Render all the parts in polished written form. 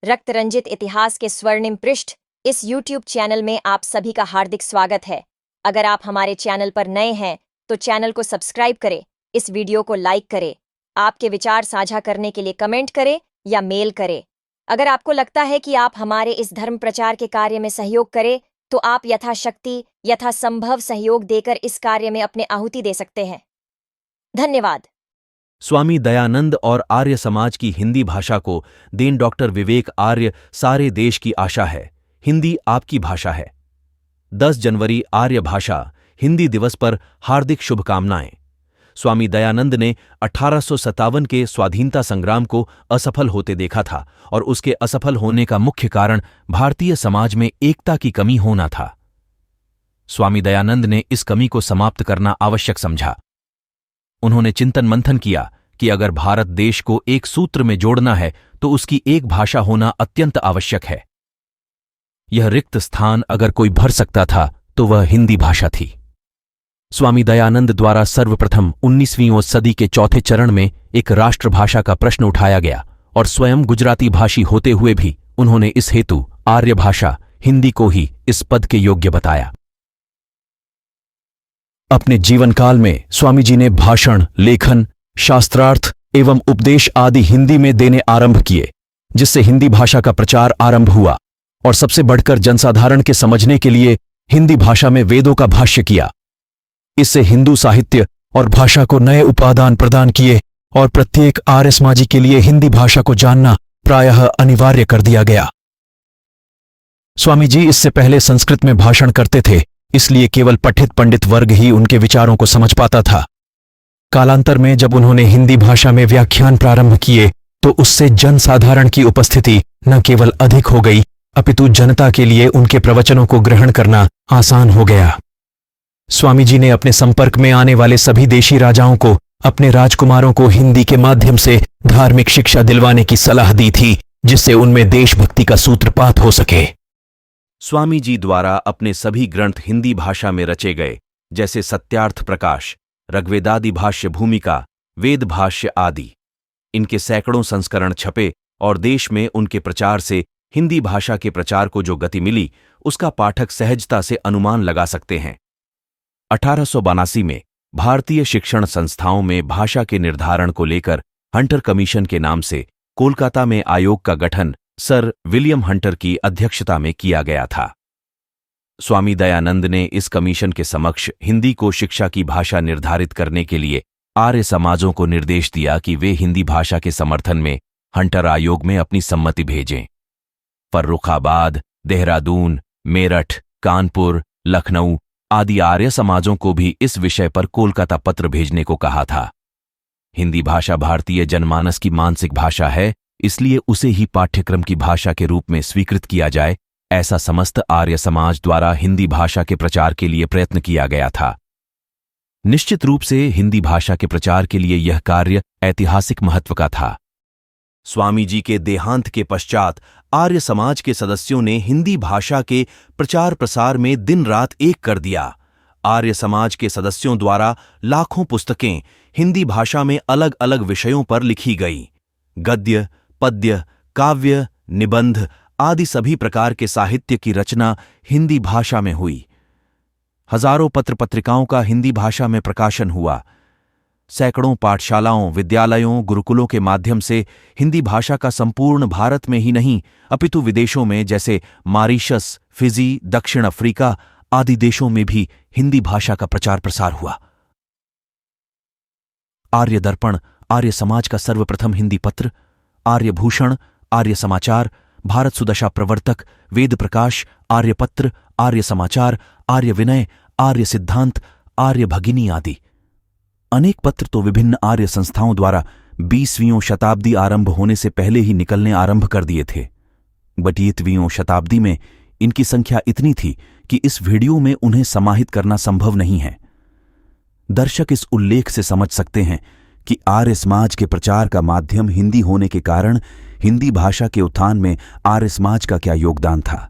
रक्त रंजित इतिहास के स्वर्णिम पृष्ठ इस YouTube चैनल में आप सभी का हार्दिक स्वागत है। अगर आप हमारे चैनल पर नए हैं तो चैनल को सब्सक्राइब करें, इस वीडियो को लाइक करें, आपके विचार साझा करने के लिए कमेंट करें या मेल करें। अगर आपको लगता है कि आप हमारे इस धर्म प्रचार के कार्य में सहयोग करें तो आप यथाशक्ति यथासंभव सहयोग देकर इस कार्य में अपने आहुति दे सकते हैं। धन्यवाद। स्वामी दयानंद और आर्य समाज की हिंदी भाषा को देन डॉक्टर विवेक आर्य सारे देश की आशा है। हिंदी आपकी भाषा है। 10 जनवरी आर्य भाषा हिंदी दिवस पर हार्दिक शुभकामनाएं। स्वामी दयानंद ने 1857 के स्वाधीनता संग्राम को असफल होते देखा था और उसके असफल होने का मुख्य कारण भारतीय समाज में एकता की कमी होना था। स्वामी दयानंद ने इस कमी को समाप्त करना आवश्यक समझा। उन्होंने चिंतन मंथन किया कि अगर भारत देश को एक सूत्र में जोड़ना है तो उसकी एक भाषा होना अत्यंत आवश्यक है। यह रिक्त स्थान अगर कोई भर सकता था तो वह हिंदी भाषा थी। स्वामी दयानंद द्वारा सर्वप्रथम 19वीं सदी के चौथे चरण में एक राष्ट्रभाषा का प्रश्न उठाया गया और स्वयं गुजराती भाषी होते हुए भी उन्होंने इस हेतु आर्य भाषा हिंदी को ही इस पद के योग्य बताया। अपने जीवन काल में स्वामी जी ने भाषण, लेखन, शास्त्रार्थ एवं उपदेश आदि हिंदी में देने आरंभ किए, जिससे हिंदी भाषा का प्रचार आरंभ हुआ और सबसे बढ़कर जनसाधारण के समझने के लिए हिंदी भाषा में वेदों का भाष्य किया। इससे हिंदू साहित्य और भाषा को नए उपादान प्रदान किए और प्रत्येक आर्य समाजी के लिए हिंदी भाषा को जानना प्रायः अनिवार्य कर दिया गया। स्वामी जी इससे पहले संस्कृत में भाषण करते थे, इसलिए केवल पठित पंडित वर्ग ही उनके विचारों को समझ पाता था। कालांतर में जब उन्होंने हिंदी भाषा में व्याख्यान प्रारंभ किए तो उससे जनसाधारण की उपस्थिति न केवल अधिक हो गई अपितु जनता के लिए उनके प्रवचनों को ग्रहण करना आसान हो गया। स्वामी जी ने अपने संपर्क में आने वाले सभी देशी राजाओं को अपने राजकुमारों को हिंदी के माध्यम से धार्मिक शिक्षा दिलवाने की सलाह दी थी, जिससे उनमें देशभक्ति का सूत्रपात हो सके। स्वामी जी द्वारा अपने सभी ग्रंथ हिंदी भाषा में रचे गए, जैसे सत्यार्थ प्रकाश, ऋग्वेदादि भाष्य भूमिका, वेद भाष्य आदि। इनके सैकड़ों संस्करण छपे और देश में उनके प्रचार से हिंदी भाषा के प्रचार को जो गति मिली उसका पाठक सहजता से अनुमान लगा सकते हैं। 1882 में भारतीय शिक्षण संस्थाओं में भाषा के निर्धारण को लेकर हंटर कमीशन के नाम से कोलकाता में आयोग का गठन सर विलियम हंटर की अध्यक्षता में किया गया था। स्वामी दयानंद ने इस कमीशन के समक्ष हिंदी को शिक्षा की भाषा निर्धारित करने के लिए आर्य समाजों को निर्देश दिया कि वे हिंदी भाषा के समर्थन में हंटर आयोग में अपनी सम्मति भेजें। फर्रुखाबाद, देहरादून, मेरठ, कानपुर, लखनऊ आदि आर्य समाजों को भी इस विषय पर कोलकाता पत्र भेजने को कहा था। हिंदी भाषा भारतीय जनमानस की मानसिक भाषा है, इसलिए उसे ही पाठ्यक्रम की भाषा के रूप में स्वीकृत किया जाए, ऐसा समस्त आर्य समाज द्वारा हिंदी भाषा के प्रचार के लिए प्रयत्न किया गया था। निश्चित रूप से हिंदी भाषा के प्रचार के लिए यह कार्य ऐतिहासिक महत्व का था। स्वामी जी के देहांत के पश्चात आर्य समाज के सदस्यों ने हिंदी भाषा के प्रचार प्रसार में दिन रात एक कर दिया। आर्य समाज के सदस्यों द्वारा लाखों पुस्तकें हिंदी भाषा में अलग अलग विषयों पर लिखी गई। गद्य, पद्य, काव्य, निबंध आदि सभी प्रकार के साहित्य की रचना हिंदी भाषा में हुई। हजारों पत्र पत्रिकाओं का हिंदी भाषा में प्रकाशन हुआ। सैकड़ों पाठशालाओं, विद्यालयों, गुरुकुलों के माध्यम से हिंदी भाषा का संपूर्ण भारत में ही नहीं अपितु विदेशों में जैसे मॉरीशस, फिजी, दक्षिण अफ्रीका आदि देशों में भी हिंदी भाषा का प्रचार प्रसार हुआ। आर्य दर्पण आर्य समाज का सर्वप्रथम हिंदी पत्र, आर्य भूषण, आर्य समाचार, भारत सुदशा प्रवर्तक, वेद प्रकाश, आर्य पत्र, आर्य समाचार, आर्य विनय, आर्य सिद्धांत, आर्य भगिनी आदि अनेक पत्र तो विभिन्न आर्य संस्थाओं द्वारा 20वीं शताब्दी आरंभ होने से पहले ही निकलने आरंभ कर दिए थे। 22वीं शताब्दी में इनकी संख्या इतनी थी कि इस वीडियो में उन्हें समाहित करना संभव नहीं है। दर्शक इस उल्लेख से समझ सकते हैं कि आर्य समाज के प्रचार का माध्यम हिंदी होने के कारण हिंदी भाषा के उत्थान में आर्य समाज का क्या योगदान था।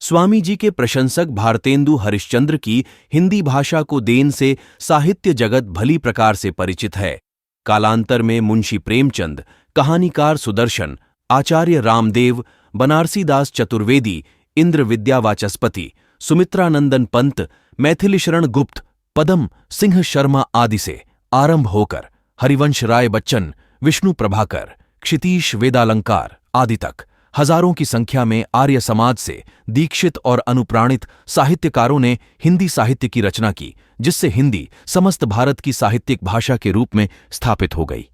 स्वामी जी के प्रशंसक भारतेंदु हरिश्चंद्र की हिंदी भाषा को देन से साहित्य जगत भली प्रकार से परिचित है। कालांतर में मुंशी प्रेमचंद, कहानीकार सुदर्शन आचार्य रामदेव, बनारसी दास चतुर्वेदी, इंद्र विद्या वाचस्पति, सुमित्रानंदन पंत, मैथिली शरण गुप्त, पदम सिंह शर्मा आदि से आरंभ होकर हरिवंश राय बच्चन, विष्णु प्रभाकर, क्षितीश वेदालंकार आदि तक हजारों की संख्या में आर्य समाज से दीक्षित और अनुप्राणित साहित्यकारों ने हिंदी साहित्य की रचना की, जिससे हिंदी समस्त भारत की साहित्यिक भाषा के रूप में स्थापित हो गई।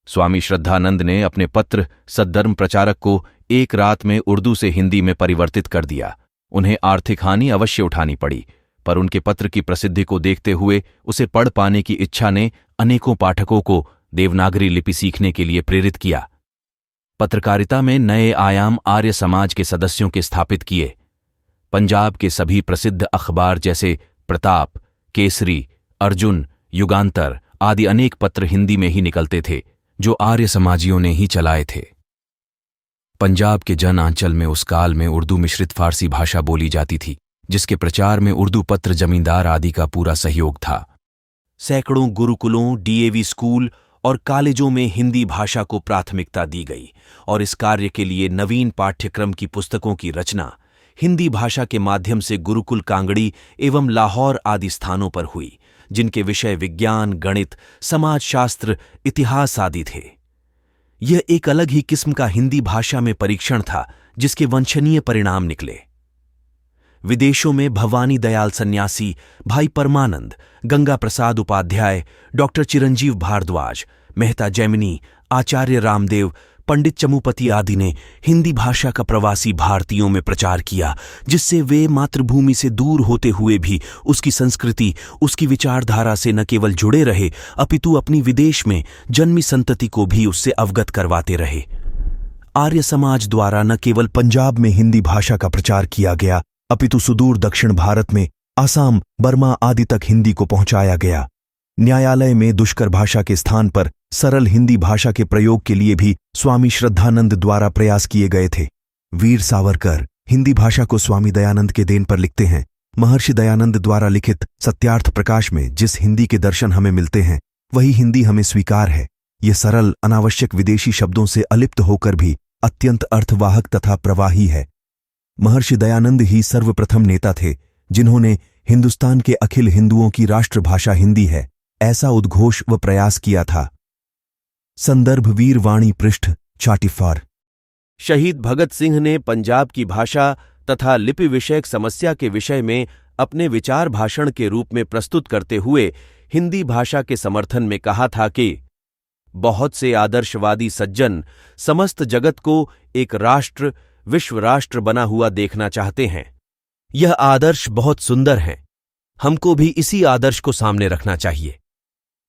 स्वामी श्रद्धानंद ने अपने पत्र सद्धर्म प्रचारक को एक रात में उर्दू से हिंदी में परिवर्तित कर दिया। उन्हें आर्थिक हानि अवश्य उठानी पड़ी, पर उनके पत्र की प्रसिद्धि को देखते हुए उसे पढ़ पाने की इच्छा ने अनेकों पाठकों को देवनागरी लिपि सीखने के लिए प्रेरित किया। पत्रकारिता में नए आयाम आर्य समाज के सदस्यों के स्थापित किए। पंजाब के सभी प्रसिद्ध अखबार जैसे प्रताप, केसरी, अर्जुन, युगांतर आदि अनेक पत्र हिंदी में ही निकलते थे, जो आर्य समाजियों ने ही चलाए थे। पंजाब के जन आंचल में उस काल में उर्दू मिश्रित फारसी भाषा बोली जाती थी, जिसके प्रचार में उर्दू पत्र जमींदार आदि का पूरा सहयोग था। सैकड़ों गुरुकुलों, डीएवी स्कूल और कॉलेजों में हिंदी भाषा को प्राथमिकता दी गई और इस कार्य के लिए नवीन पाठ्यक्रम की पुस्तकों की रचना हिंदी भाषा के माध्यम से गुरुकुल कांगड़ी एवं लाहौर आदि स्थानों पर हुई, जिनके विषय विज्ञान, गणित, समाजशास्त्र, इतिहास आदि थे। यह एक अलग ही किस्म का हिंदी भाषा में परीक्षण था, जिसके वांछनीय परिणाम निकले। विदेशों में भवानी दयाल सन्यासी, भाई परमानंद, गंगा प्रसाद उपाध्याय, डॉक्टर चिरंजीव भारद्वाज, मेहता जैमिनी, आचार्य रामदेव, पंडित चमुपति आदि ने हिंदी भाषा का प्रवासी भारतीयों में प्रचार किया, जिससे वे मातृभूमि से दूर होते हुए भी उसकी संस्कृति, उसकी विचारधारा से न केवल जुड़े रहे, अपितु अपनी विदेश में जन्मी संतति को भी उससे अवगत करवाते रहे। आर्य समाज द्वारा न केवल पंजाब में हिंदी भाषा का प्रचार किया गया, अपितु सुदूर दक्षिण भारत में असम, बर्मा आदि तक हिंदी को पहुंचाया गया। न्यायालय में दुष्कर भाषा के स्थान पर सरल हिंदी भाषा के प्रयोग के लिए भी स्वामी श्रद्धानंद द्वारा प्रयास किए गए थे। वीर सावरकर हिंदी भाषा को स्वामी दयानंद के देन पर लिखते हैं। महर्षि दयानंद द्वारा लिखित सत्यार्थ प्रकाश में जिस हिंदी के दर्शन हमें मिलते हैं, वही हिंदी हमें स्वीकार है। ये सरल, अनावश्यक विदेशी शब्दों से अलिप्त होकर भी अत्यंत अर्थवाहक तथा प्रवाही है। महर्षि दयानंद ही सर्वप्रथम नेता थे जिन्होंने हिंदुस्तान के अखिल हिंदुओं की राष्ट्रभाषा हिंदी है, ऐसा उद्घोष व प्रयास किया था। संदर्भ वीर वाणी पृष्ठ 44। शहीद भगत सिंह ने पंजाब की भाषा तथा लिपि विषयक समस्या के विषय में अपने विचार भाषण के रूप में प्रस्तुत करते हुए हिंदी भाषा के समर्थन में कहा था कि बहुत से आदर्शवादी सज्जन समस्त जगत को एक राष्ट्र, विश्व राष्ट्र बना हुआ देखना चाहते हैं। यह आदर्श बहुत सुंदर है, हमको भी इसी आदर्श को सामने रखना चाहिए।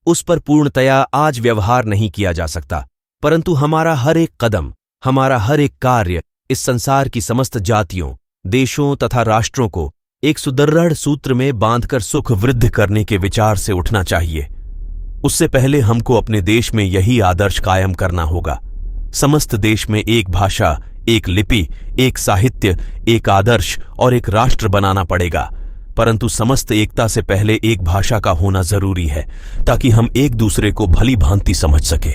उस पर पूर्णतया आज व्यवहार नहीं किया जा सकता, परंतु हमारा हर एक कदम, हमारा हर एक कार्य इस संसार की समस्त जातियों, देशों तथा राष्ट्रों को एक सुदृढ़ सूत्र में बांधकर सुख वृद्धि करने के विचार से उठना चाहिए। उससे पहले हमको अपने देश में यही आदर्श कायम करना होगा। समस्त देश में एक भाषा, एक लिपि, एक साहित्य, एक आदर्श और एक राष्ट्र बनाना पड़ेगा, परंतु समस्त एकता से पहले एक भाषा का होना जरूरी है, ताकि हम एक दूसरे को भली भांति समझ सके।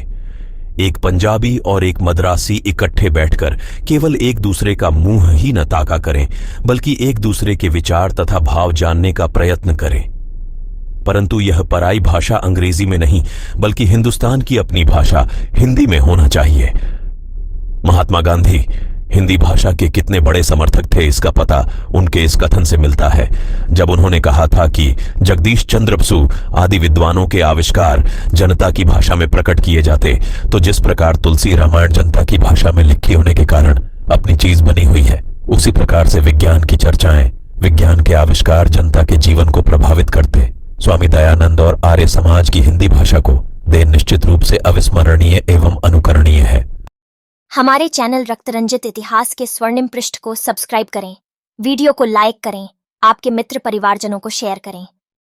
एक पंजाबी और एक मद्रासी इकट्ठे बैठकर केवल एक दूसरे का मुंह ही न ताका करें, बल्कि एक दूसरे के विचार तथा भाव जानने का प्रयत्न करें। परंतु यह पराई भाषा अंग्रेजी में नहीं, बल्कि हिंदुस्तान की अपनी भाषा हिंदी में होना चाहिए। महात्मा गांधी हिंदी भाषा के कितने बड़े समर्थक थे, इसका पता उनके इस कथन से मिलता है, जब उन्होंने कहा था कि जगदीश चंद्र बसु आदि विद्वानों के आविष्कार जनता की भाषा में प्रकट किए जाते, तो जिस प्रकार तुलसी रामायण जनता की भाषा में लिखी होने के कारण अपनी चीज बनी हुई है, उसी प्रकार से विज्ञान की चर्चाएं, विज्ञान के आविष्कार जनता के जीवन को प्रभावित करते। स्वामी दयानंद और आर्य समाज की हिंदी भाषा को देन निश्चित रूप से अविस्मरणीय एवं अनुकरणीय है। हमारे चैनल रक्तरंजित इतिहास के स्वर्णिम पृष्ठ को सब्सक्राइब करें, वीडियो को लाइक करें, आपके मित्र परिवारजनों को शेयर करें।